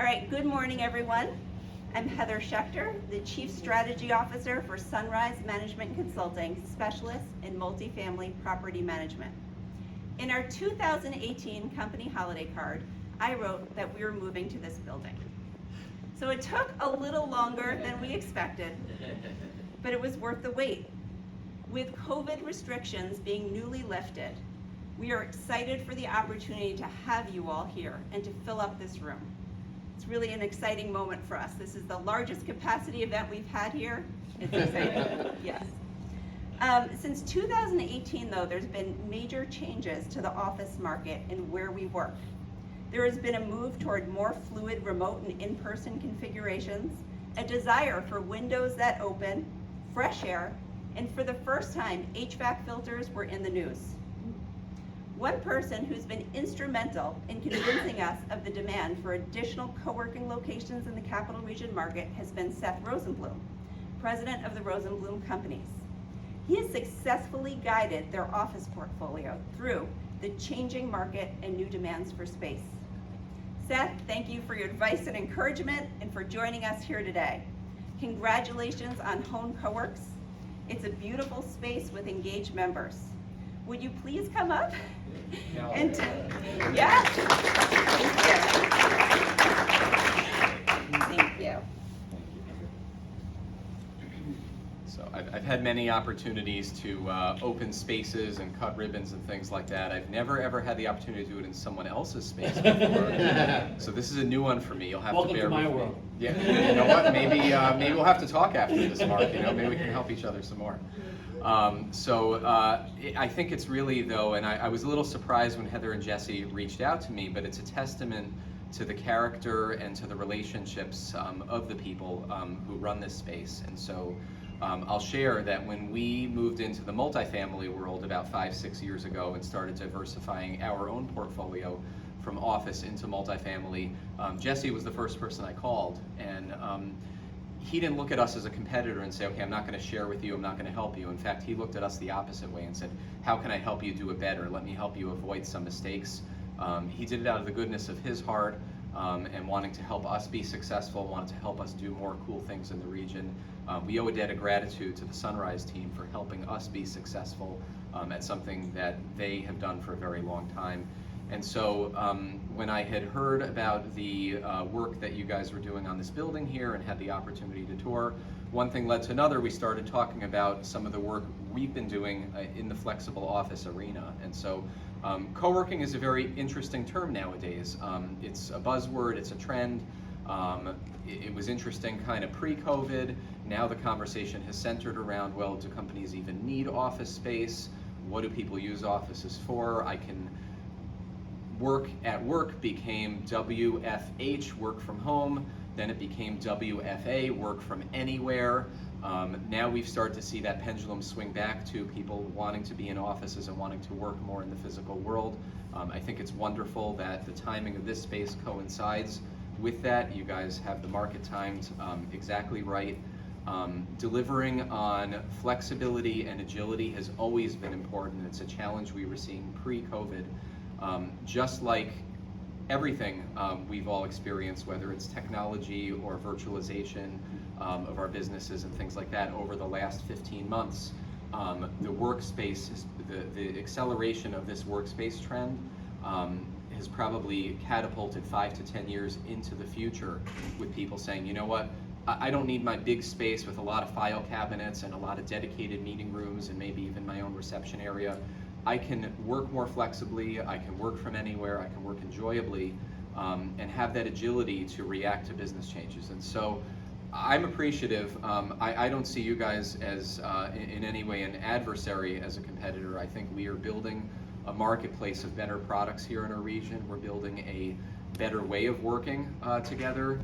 All right, good morning, everyone. I'm Heather Schechter, the Chief Strategy Officer for Sunrise Management Consulting, Specialist in Multifamily Property Management. In our 2018 company holiday card, I wrote that we were moving to this building. So it took a little longer than we expected, but it was worth the wait. With COVID restrictions being newly lifted, we are excited for the opportunity to have you all here and to fill up this room. It's really an exciting moment for us. This is the largest capacity event we've had here. It's exciting, yes. Since 2018, though, there's been major changes to the office market and where we work. There has been a move toward more fluid remote and in-person configurations, a desire for windows that open, fresh air, and for the first time, HVAC filters were in the news. One person who's been instrumental in convincing us of the demand for additional co-working locations in the Capital Region market has been Seth Rosenblum, president of the Rosenblum companies. He has successfully guided their office portfolio through the changing market and new demands for space. Seth, thank you for your advice and encouragement and for joining us here today. Congratulations on Hone Coworks. It's a beautiful space with engaged members. Would you please come up? And yes. Thank you. So I've had many opportunities to open spaces and cut ribbons and things like that. I've never ever had the opportunity to do it in someone else's space before. So this is a new one for me. You'll have Welcome to bear to my with world. me. Yeah, you know what? Maybe we'll have to talk after this, Mark. You know, maybe we can help each other some more. I think it's really, though, and I was a little surprised when Heather and Jesse reached out to me, but it's a testament to the character and to the relationships of the people who run this space. And so I'll share that when we moved into the multifamily world about 5-6 years ago and started diversifying our own portfolio from office into multifamily, Jesse was the first person I called, and he didn't look at us as a competitor and say, okay, I'm not going to share with you, I'm not going to help you. In fact, he looked at us the opposite way and said, how can I help you do it better? Let me help you avoid some mistakes. He did it out of the goodness of his heart and wanting to help us be successful, wanted to help us do more cool things in the region. We owe a debt of gratitude to the Sunrise team for helping us be successful at something that they have done for a very long time. And so when I had heard about the work that you guys were doing on this building here and had the opportunity to tour, one thing led to another. We started talking about some of the work we've been doing in the flexible office arena. And so co-working is a very interesting term nowadays. It's a buzzword, it's a trend. It was interesting kind of pre-COVID. Now the conversation has centered around, well, do companies even need office space? What do people use offices for? Work at work became WFH, work from home. Then it became WFA, work from anywhere. Now we've started to see that pendulum swing back to people wanting to be in offices and wanting to work more in the physical world. I think it's wonderful that the timing of this space coincides with that. You guys have the market timed exactly right. Delivering on flexibility and agility has always been important. It's a challenge we were seeing pre-COVID. Just like everything we've all experienced, whether it's technology or virtualization of our businesses and things like that over the last 15 months, the workspace, the acceleration of this workspace trend has probably catapulted 5 to 10 years into the future with people saying, you know what, I don't need my big space with a lot of file cabinets and a lot of dedicated meeting rooms and maybe even my own reception area. I can work more flexibly, I can work from anywhere, I can work enjoyably, and have that agility to react to business changes. And so I'm appreciative. I don't see you guys as in any way an adversary as a competitor. I think we are building a marketplace of better products here in our region. We're building a better way of working together.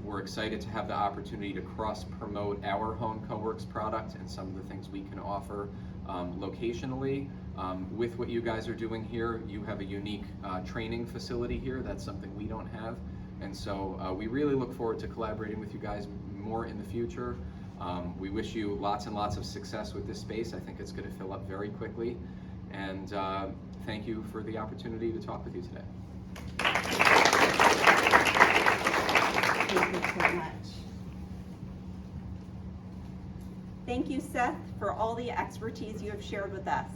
We're excited to have the opportunity to cross-promote our Hone Coworks product and some of the things we can offer locationally. With what you guys are doing here, you have a unique training facility here. That's something we don't have. And so we really look forward to collaborating with you guys more in the future. We wish you lots and lots of success with this space. I think it's going to fill up very quickly. And thank you for the opportunity to talk with you today. Thank you, Seth, for all the expertise you have shared with us.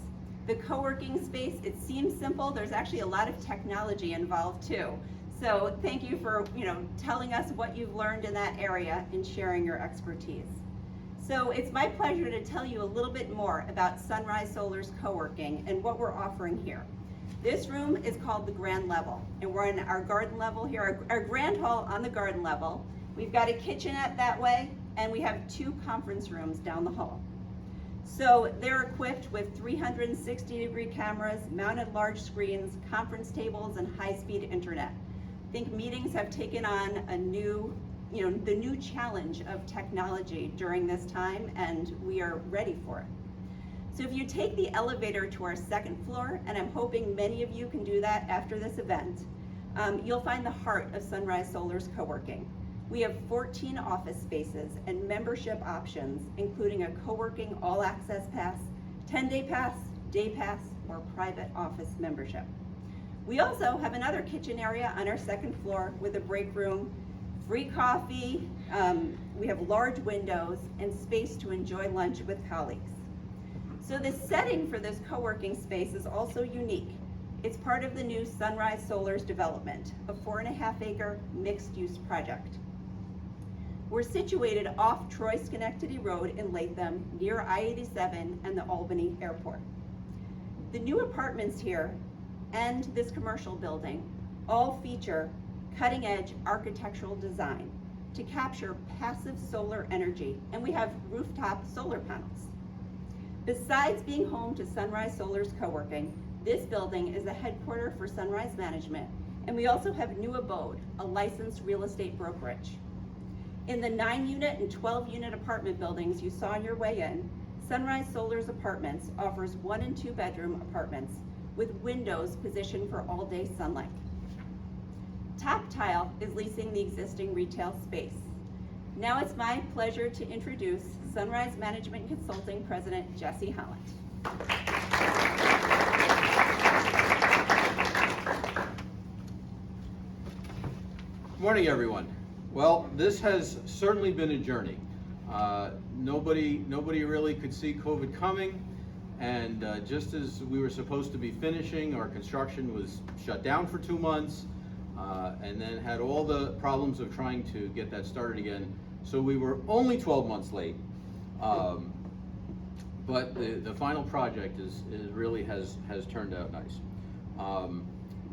The co-working space, it seems simple. There's actually a lot of technology involved too. So thank you for telling us what you've learned in that area and sharing your expertise. So it's my pleasure to tell you a little bit more about Sunrise Solar's co-working and what we're offering here. This room is called the Grand Level, and we're in our garden level here, our grand hall on the garden level. We've got a kitchenette that way, and we have 2 conference rooms down the hall. So they're equipped with 360-degree cameras, mounted large screens, conference tables, and high-speed internet. I think meetings have taken on a new, the new challenge of technology during this time, and we are ready for it. So if you take the elevator to our 2nd floor, and I'm hoping many of you can do that after this event, you'll find the heart of Sunrise Solar's co-working. We have 14 office spaces and membership options, including a co-working all-access pass, 10-day pass, day pass, or private office membership. We also have another kitchen area on our 2nd floor with a break room, free coffee, we have large windows, and space to enjoy lunch with colleagues. So the setting for this co-working space is also unique. It's part of the new Sunrise Solar's development, a 4.5-acre mixed-use project. We're situated off Troy-Schenectady Road in Latham, near I-87 and the Albany Airport. The new apartments here and this commercial building all feature cutting-edge architectural design to capture passive solar energy, and we have rooftop solar panels. Besides being home to Sunrise Solar's co-working, this building is the headquarters for Sunrise Management, and we also have New Abode, a licensed real estate brokerage. In the 9-unit and 12-unit apartment buildings you saw on your way in, Sunrise Solar's Apartments offers 1- and 2-bedroom apartments with windows positioned for all-day sunlight. Top Tile is leasing the existing retail space. Now it's my pleasure to introduce Sunrise Management Consulting President Jesse Holland. Good morning, everyone. Well, this has certainly been a journey. Nobody really could see COVID coming, and just as we were supposed to be finishing, our construction was shut down for 2 months, and then had all the problems of trying to get that started again. So we were only 12 months late, but the final project really has turned out nice.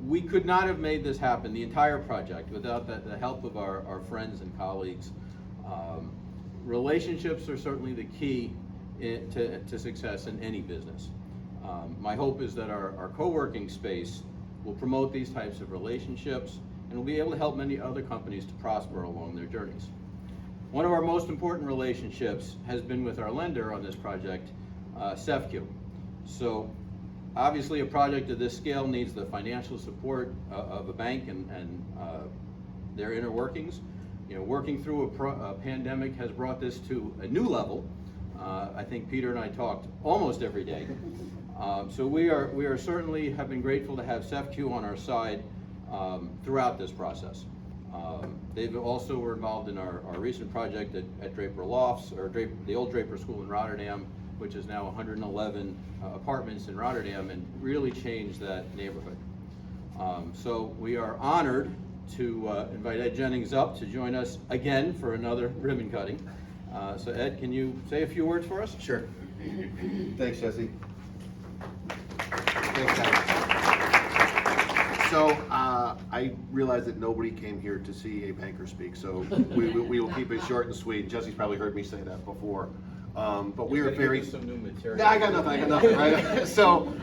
We could not have made this happen, the entire project, without the help of our friends and colleagues. Relationships are certainly the key to success in any business. My hope is that our co-working space will promote these types of relationships and will be able to help many other companies to prosper along their journeys. One of our most important relationships has been with our lender on this project, SEFCU. So obviously a project of this scale needs the financial support of a bank and their inner workings. Working through a pandemic has brought this to a new level. I think Peter and I talked almost every day. So we are certainly have been grateful to have SEFCU on our side throughout this process. They've also were involved in our recent project at Draper Lofts, or the old Draper School in Rotterdam, which is now 111 apartments in Rotterdam, and really changed that neighborhood. So we are honored to invite Ed Jennings up to join us again for another ribbon cutting. So Ed, can you say a few words for us? Sure. Thanks, Jesse. Thanks, guys. So I realize that nobody came here to see a banker speak, so we will keep it short and sweet. Jesse's probably heard me say that before. But we are very... some new material. Yeah, I got nothing, right? So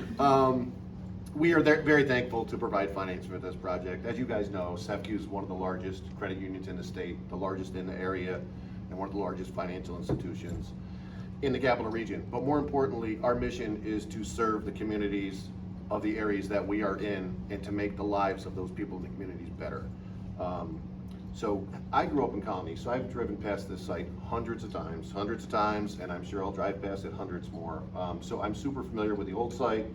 we are very thankful to provide financing for this project. As you guys know, SEFCU is one of the largest credit unions in the state, the largest in the area, and one of the largest financial institutions in the capital region. But more importantly, our mission is to serve the communities of the areas that we are in and to make the lives of those people in the communities better. So I grew up in Colonie, so I've driven past this site hundreds of times, and I'm sure I'll drive past it hundreds more. So I'm super familiar with the old site,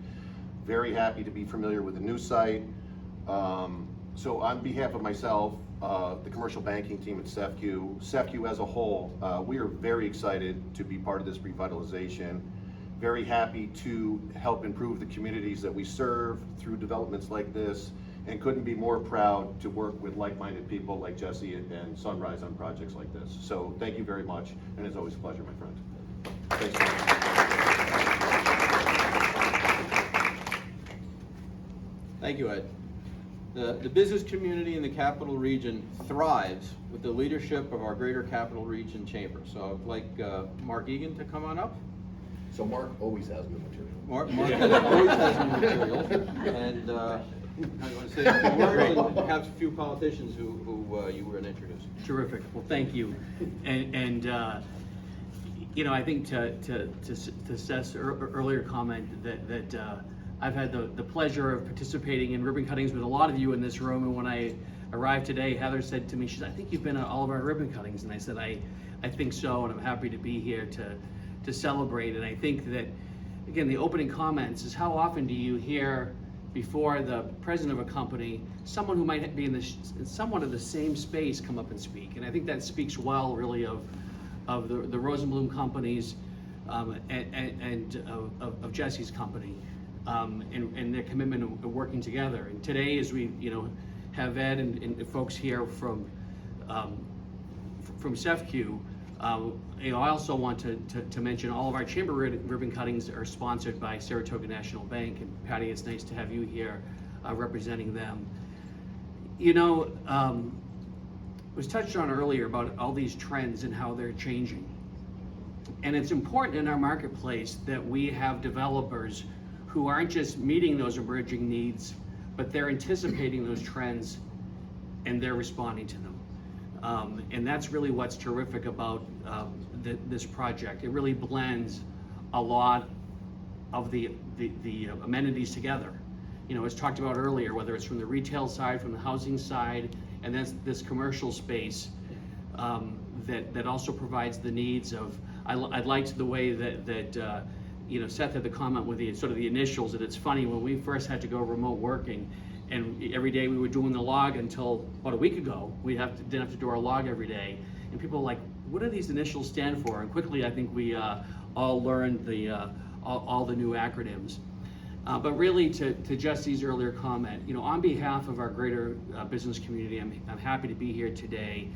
very happy to be familiar with the new site. So on behalf of myself, the commercial banking team at SEFCU as a whole, we are very excited to be part of this revitalization. Very happy to help improve the communities that we serve through developments like this, and couldn't be more proud to work with like-minded people like Jesse and Sunrise on projects like this. So thank you very much, and it's always a pleasure, my friend. Thanks so much. Thank you, Ed. The business community in the Capital Region thrives with the leadership of our Greater Capital Region Chamber. So I'd like Mark Eagan to come on up. So Mark always has new material. Mark always has new material, and I want to say a few words and perhaps a few politicians who you were introduced. Terrific. Well, thank you. And you know, I think to Seth's earlier comment that I've had the pleasure of participating in ribbon cuttings with a lot of you in this room. And when I arrived today, Heather said to me, she said, "I think you've been at all of our ribbon cuttings." And I said, I think so, and I'm happy to be here to celebrate. And I think that, again, the opening comments is, how often do you hear before the president of a company, someone who might be in somewhat of the same space come up and speak? And I think that speaks well, really, of the Rosenblum companies and of Jesse's company and their commitment of working together. And today, as we have Ed and folks here from SEFCU, I also want to mention all of our chamber ribbon cuttings are sponsored by Saratoga National Bank. And Patty, it's nice to have you here representing them. It was touched on earlier about all these trends and how they're changing. And it's important in our marketplace that we have developers who aren't just meeting those emerging needs, but they're anticipating those trends and they're responding to them. And that's really what's terrific about this project. It really blends a lot of the amenities together. As talked about earlier, whether it's from the retail side, from the housing side, and then this commercial space that also provides the needs of. I liked the way that Seth had the comment with the sort of the initials. That it's funny, when we first had to go remote working, and every day we were doing the log until about a week ago, we didn't have to do our log every day, and people were like, what do these initials stand for? And quickly, I think we all learned all the new acronyms. But really, to Jesse's earlier comment, on behalf of our greater business community, I'm happy to be here today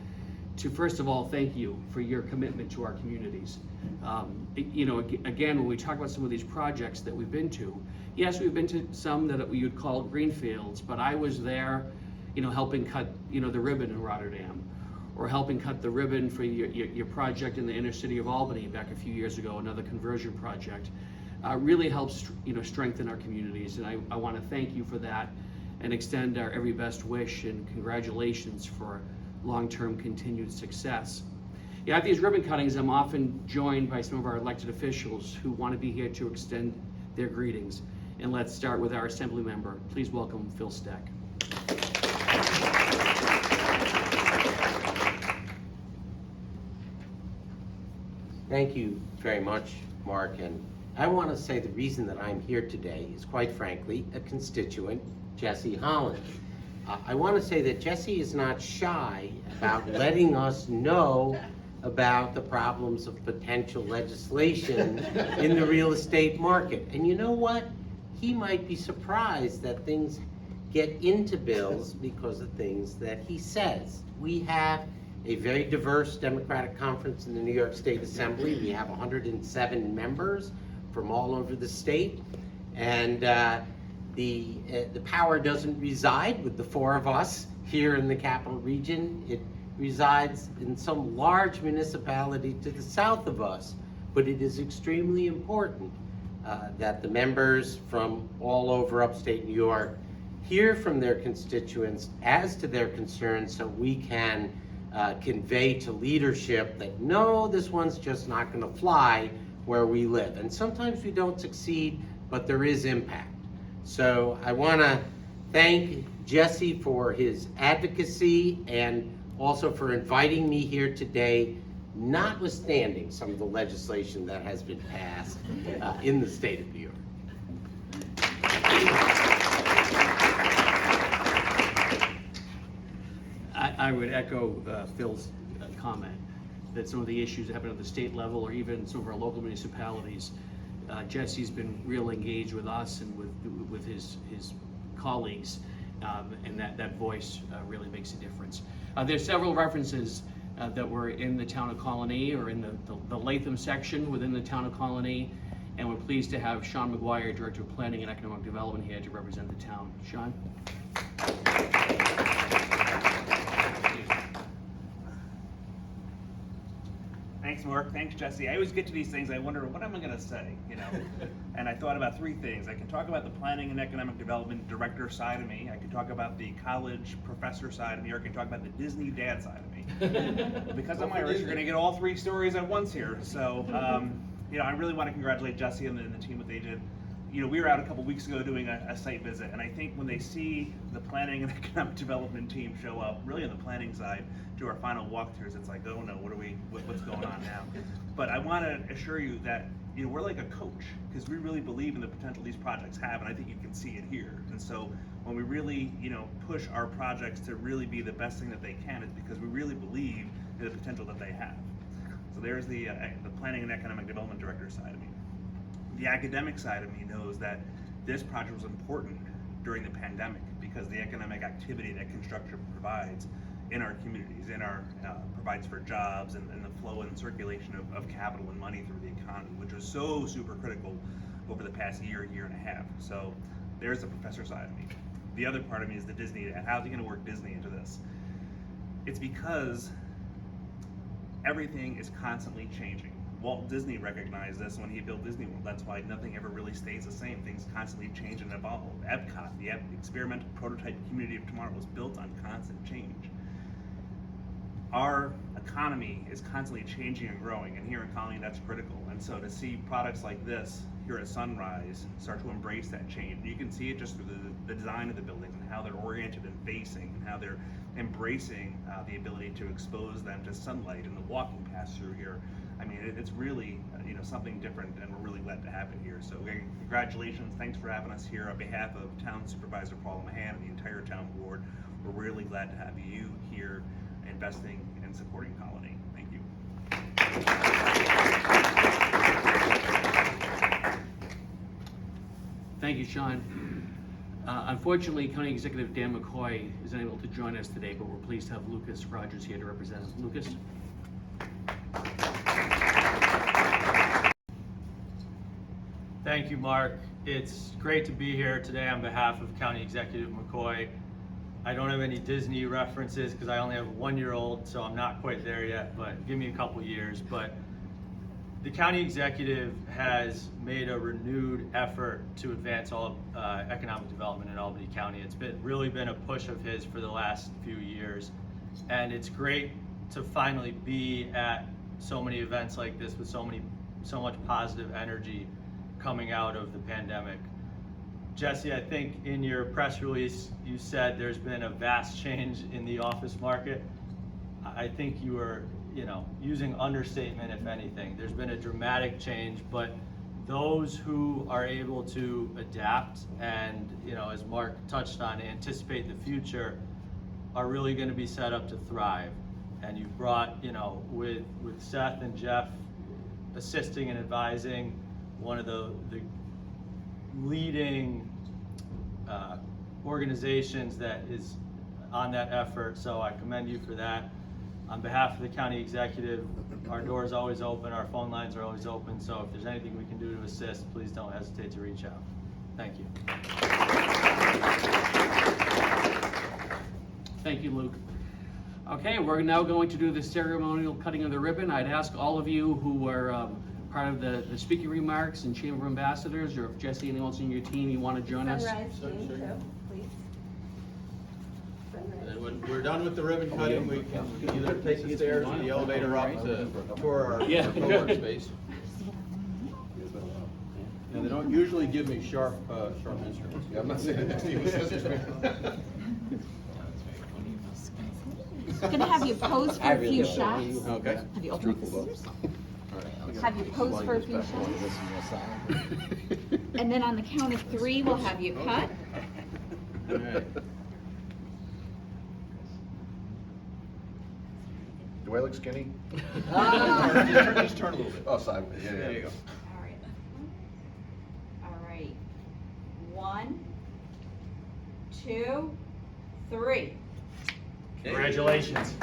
to, first of all, thank you for your commitment to our communities. Again, when we talk about some of these projects that we've been to, yes, we've been to some that we would call greenfields, but I was there, helping cut, the ribbon in Rotterdam, or helping cut the ribbon for your project in the inner city of Albany back a few years ago, another conversion project. Really helps, strengthen our communities, and I want to thank you for that and extend our every best wish and congratulations for long-term continued success. At these ribbon cuttings, I'm often joined by some of our elected officials who want to be here to extend their greetings. And let's start with our Assemblymember. Please welcome Phil Steck. Thank you very much, Mark. And I want to say the reason that I'm here today is, quite frankly, a constituent, Jesse Holland. I want to say that Jesse is not shy about letting us know about the problems of potential legislation in the real estate market. And you know what? He might be surprised that things get into bills because of things that he says. We have a very diverse Democratic conference in the New York State Assembly. We have 107 members from all over the state. And the power doesn't reside with the four of us here in the Capital Region. It resides in some large municipality to the south of us. But it is extremely important that the members from all over upstate New York hear from their constituents as to their concerns, so we can convey to leadership that no, this one's just not going to fly where we live. And sometimes we don't succeed, but there is impact. So I want to thank Jesse for his advocacy and also for inviting me here today, notwithstanding some of the legislation that has been passed in the state of New York. I would echo Phil's comment that some of the issues that happen at the state level or even some of our local municipalities, Jesse's been real engaged with us and with his colleagues, and that voice really makes a difference. There's several references that were in the town of Colonie or in the Latham section within the town of Colonie, and we're pleased to have Sean Maguire, Director of Planning and Economic Development, here to represent the town. Sean? Thanks, Mark. Thanks, Jesse. I always get to these things, I wonder, what am I gonna say, And I thought about three things. I can talk about the planning and economic development director side of me, I can talk about the college professor side of me, or I can talk about the Disney dad side of me. Because I'm Irish, you're gonna get all three stories at once here. So, I really wanna congratulate Jesse and the team what they did. We were out a couple weeks ago doing a site visit, and I think when they see the planning and economic development team show up, really on the planning side, to our final walkthroughs, it's like, oh no, what's going on now? But I want to assure you that we're like a coach, because we really believe in the potential these projects have, and I think you can see it here. And so when we really push our projects to really be the best thing that they can, it's because we really believe in the potential that they have. So there's the planning and economic development director side of me. The academic side of me knows that this project was important during the pandemic because the economic activity that construction provides in our communities, provides for jobs and the flow and circulation of capital and money through the economy, which was so super critical over the past year and a half. So there's the professor side of me. The other part of me is the Disney. How's he going to work Disney into this? It's because everything is constantly changing. Walt Disney recognized this when he built Disney World. That's why nothing ever really stays the same. Things constantly change and evolve. Epcot, the experimental prototype community of tomorrow, was built on constant change. Our economy is constantly changing and growing, and here in Colonie, that's critical. And so to see products like this here at Sunrise start to embrace that change, you can see it just through the design of the buildings and how they're oriented and facing, and how they're embracing the ability to expose them to sunlight and the walking paths through here. I mean, it's really something different, and we're really glad to have it here. So congratulations, thanks for having us here. On behalf of Town Supervisor Paul Mahan and the entire town board, we're really glad to have you here investing and supporting Colonie. Thank you. Thank you, Sean. Unfortunately, County Executive Dan McCoy is unable to join us today, but we're pleased to have Lucas Rogers here to represent us. Lucas? Thank you, Mark. It's great to be here today on behalf of County Executive McCoy. I don't have any Disney references because I only have a 1-year-old, so I'm not quite there yet, but give me a couple years. But the County Executive has made a renewed effort to advance all economic development in Albany County. It's really been a push of his for the last few years. And it's great to finally be at so many events like this with so much positive energy coming out of the pandemic. Jesse, I think in your press release, you said there's been a vast change in the office market. I think you were, using understatement, if anything. There's been a dramatic change, but those who are able to adapt and, as Mark touched on, anticipate the future are really going to be set up to thrive. And you've brought, with Seth and Jeff assisting and advising, one of the leading organizations that is on that effort, so I commend you for that. On behalf of the county executive, our door is always open, our phone lines are always open, so if there's anything we can do to assist, please don't hesitate to reach out. Thank you. Thank you, Luke. Okay, we're now going to do the ceremonial cutting of the ribbon. I'd ask all of you who are part of the speaking remarks and Chamber of Ambassadors, or if Jesse, anyone else in your team, you want to join us. Sunrise team, too, please. And when we're done with the ribbon cutting, we can either take the stairs or the elevator up to tour our co-work space. And they don't usually give me sharp instruments. Yeah, I'm not saying that to you, scissors, man. Gonna have you pose for a few shots. Okay. Have you opened the scissors? Have you pose for a few shots. And then on the count of 3, we'll have you cut. All right. Do I look skinny? Just turn a little bit. Oh, sideways, yeah, yeah. There you go. All right. All right. 1, 2, 3. Congratulations.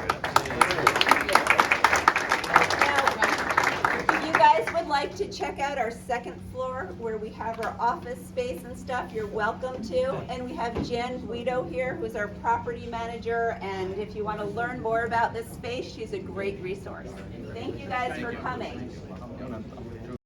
If you guys would like to check out our second floor where we have our office space and stuff, you're welcome to. And we have Jen Guido here, who's our property manager. And if you want to learn more about this space, she's a great resource. Thank you guys for coming.